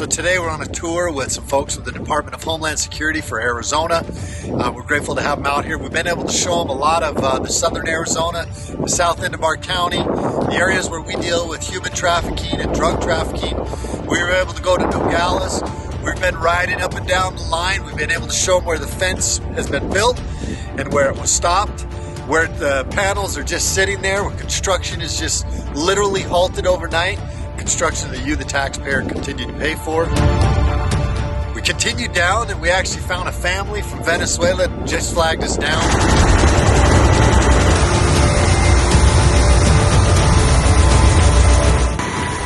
So today we're on a tour with some folks from the Department of Homeland Security for Arizona. We're grateful to have them out here. We've been able to show them a lot of the southern Arizona, the south end of our county, the areas where we deal with human trafficking and drug trafficking. We were able to go to Nogales. We've been riding up and down the line. We've been able to show them where the fence has been built and where it was stopped, where the panels are just sitting there, where construction is just literally halted overnight. Construction that you, the taxpayer, continue to pay for. We continued down and we actually found a family from Venezuela that just flagged us down.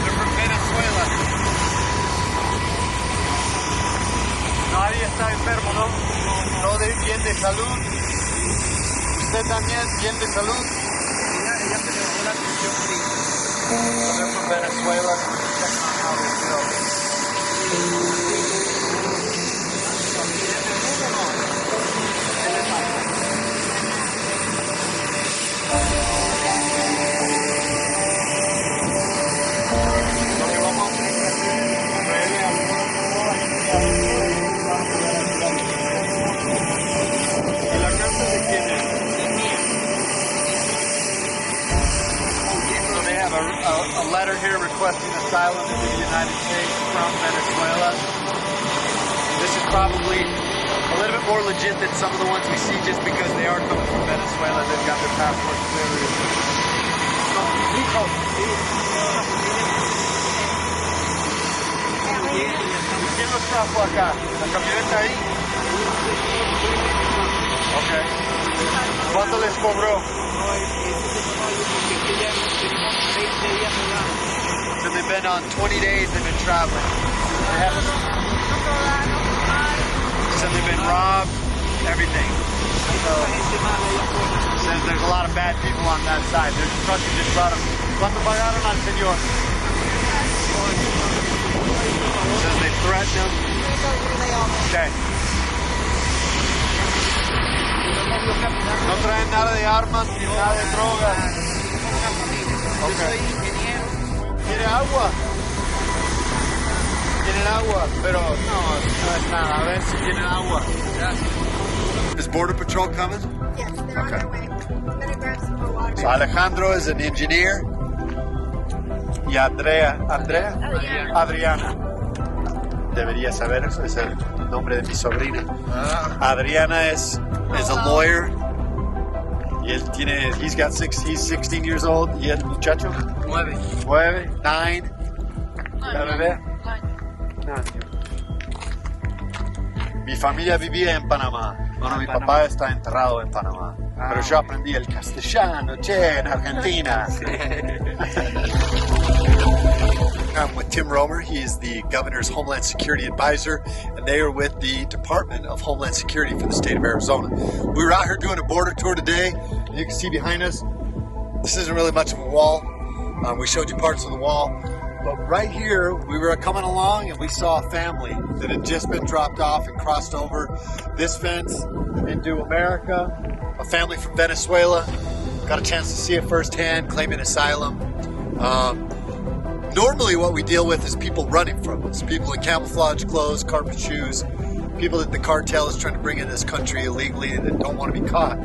They're from Venezuela. Nadie está enfermo, ¿no? Todo bien de salud. Usted también bien de salud. Ella se llevó la atención ahorita. They're from Venezuela, so we're checking on how they feel. A letter here requesting asylum in the United States from Venezuela. This is probably a little bit more legit than some of the ones we see just because they are coming from Venezuela. They've got their passports clearly. ¿Quién los trajo acá? ¿La camioneta ahí? Ok. ¿Cuánto les cobró? So they've been on 20 days, they've been traveling. So they've been robbed, everything. So says there's a lot of bad people on that side. There's a truck that just brought them. ¿Cuánto pagaron al señor? Says they threatened him. Okay. No traen nada de armas ni nada de drogas. Okay. ¿Tiene agua? Tienen agua, pero no es nada. A ver si tienen agua. Is Border Patrol coming? Yes, they're on their way. I'm gonna grab some more water. So Alejandro is an engineer. Y Adriana. Debería saber, eso es el nombre de mi sobrina. Adriana is a lawyer. Y él tiene, he's 16 years old. ¿Y el muchacho? 9, 9. ¿La bebé? 9. Mi familia vivía en Panamá. Bueno, mi papá está enterrado en Panamá. Pero yo aprendí el castellano, en Argentina. I'm with Tim Romer. He is the governor's Homeland Security advisor, and they are with the Department of Homeland Security for the state of Arizona. We were out here doing a border tour today, and you can see behind us, this isn't really much of a wall. We showed you parts of the wall, but right here, we were coming along and we saw a family that had just been dropped off and crossed over this fence into America. A family from Venezuela. Got a chance to see it firsthand, claiming asylum. Normally what we deal with is people running from us, people in camouflage clothes, carpet shoes, people that the cartel is trying to bring in this country illegally and that don't want to be caught.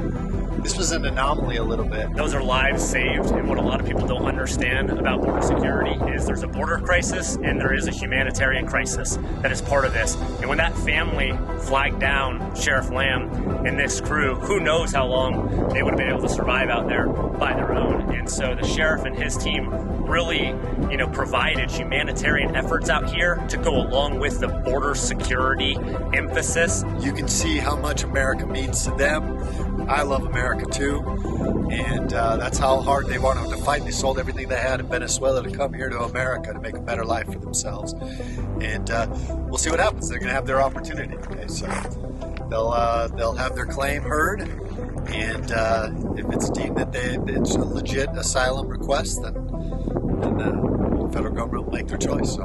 This was an anomaly a little bit. Those are lives saved, and what a lot of people don't understand about border security is there's a border crisis and there is a humanitarian crisis that is part of this. And when that family flagged down Sheriff Lamb and this crew, who knows how long they would have been able to survive out there by their own. And so the sheriff and his team really, provided humanitarian efforts out here to go along with the border security emphasis. You can see how much America means to them. I love America too, and that's how hard they wanted to fight. They sold everything they had in Venezuela to come here to America to make a better life for themselves. And we'll see what happens. They're going to have their opportunity. Okay, so they'll have their claim heard, and if it's deemed that it's a legit asylum request, then the federal government will make their choice. So,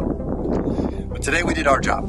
but today we did our job.